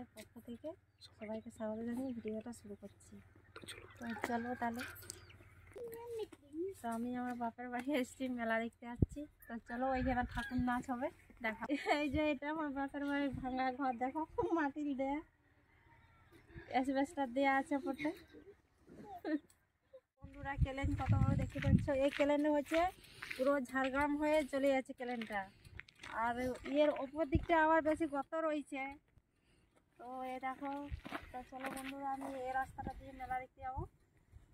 চ্যানেলের পক্ষ থেকে সবাইকে স্বাগত জানিয়ে ভিডিওটা শুরু করছি। তো চলো তাহলে। তো আমি আমার বাপের বাড়ি এসেছি, মেলা দেখতে আসছি। তো চলো ওইখানে ঠাকুর নাচ হবে দেখা। এই যে এটা আমার বাপের বাড়ির ভাঙা ঘর, দেখো মাটির দেয়া, অ্যাসবেস্টার দেওয়া আছে পড়তে। বন্ধুরা কেলেন কত ভাবে দেখতে পাচ্ছ, এই কেলেনটা হচ্ছে পুরো ঝাড়গ্রাম হয়ে চলে যাচ্ছে কেলেনটা। আর এর ওপর দিকটা আবার বেশি গত রয়েছে। তো এই দেখো। তো চলো বন্ধুরা, আমি এই রাস্তাটা দিয়ে মেলা দেখতে যাবো।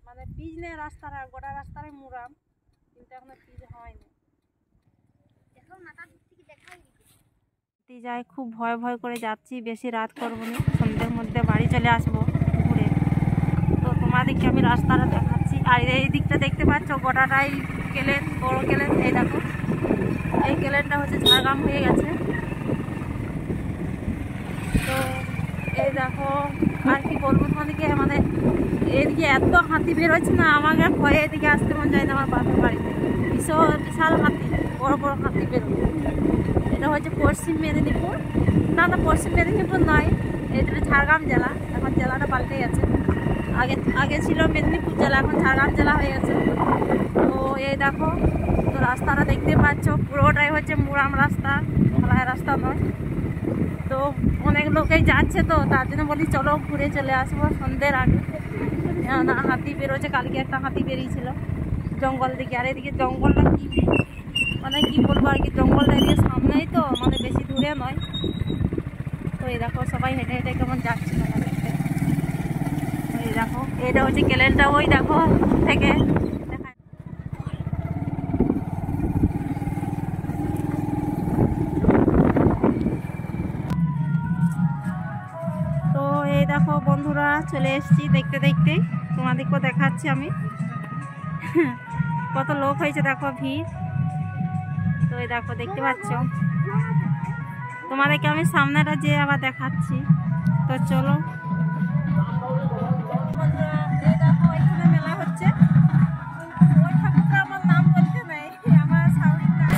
মানে পিচ নেই রাস্তাটা, গোটা রাস্তায় মুরাম, কিন্তু এখনো পিচ হয়নি। যাই খুব ভয় ভয় করে যাচ্ছি, বেশি রাত করবো না, সন্ধ্যের মধ্যে বাড়ি চলে আসবো ঘুরে। তো তোমাদেরকে আমি রাস্তাটা দেখাচ্ছি। আর এই দিকটা দেখতে পাচ্ছ গোটাটাই কেলেন, বড় কেলেন। এই দেখো এই কেলেনটা হচ্ছে ঝাড়গ্রাম হয়ে গেছে। তো এই দেখো আর কি বলবো তোমাদেরকে, মানে এদিকে এত হাতি বেরোচ্ছে না, আমাকে ভয়ে এদিকে আসতে মন যায় না। আমার বাপের বাড়িতে বিশাল বিশাল হাতি, বড় বড় হাতি বেরোচ্ছে। এটা হচ্ছে পশ্চিম মেদিনীপুর, না পশ্চিম মেদিনীপুর নয়, এটা ঝাড়গ্রাম জেলা। এখন জেলাটা পাল্টে গেছে, আগে ছিল মেদিনীপুর জেলা, এখন ঝাড়গ্রাম জেলা হয়ে গেছে। তো এই দেখো, তো রাস্তাটা দেখতে পাচ্ছ পুরোটাই হচ্ছে মুরাম রাস্তা, ঢালাই রাস্তা নয়। তো অনেক লোকেই যাচ্ছে, তো তার জন্য বলি চলো ঘুরে চলে আসবো সন্ধ্যের আগে। না হাতি বেরোচ্ছে, কালকে একটা হাতি বেরিয়েছিল জঙ্গল দিকে। আর এদিকে জঙ্গলটা কি মানে কি বলবো আর কি, জঙ্গলটা এদিকে সামনেই, তো মানে বেশি দূরে নয়। তো এই দেখো সবাই হেঁটে হেঁটে কেমন যাচ্ছে মেলা দেখতে। এই দেখো এটা হচ্ছে কেলেনটা, ওই দেখো থেকে দেখা। তো এই দেখো বন্ধুরা চলে এসেছি দেখতে দেখতে, তোমাদেরকেও দেখাচ্ছি আমি। কত লোক হয়েছে দেখো, ভিড়। তো এই দেখো দেখতে পাচ্ছ, তোমাদেরকে আমি সামনেটা যে আবার দেখাচ্ছি। তো চলো এই দেখো এখানে মেলা হচ্ছে, ওই ঠাকুরটা আমার নাম বলতে নেই, আমার সাউরির নাম।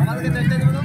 আমাদেরকে দেখতে দেবো।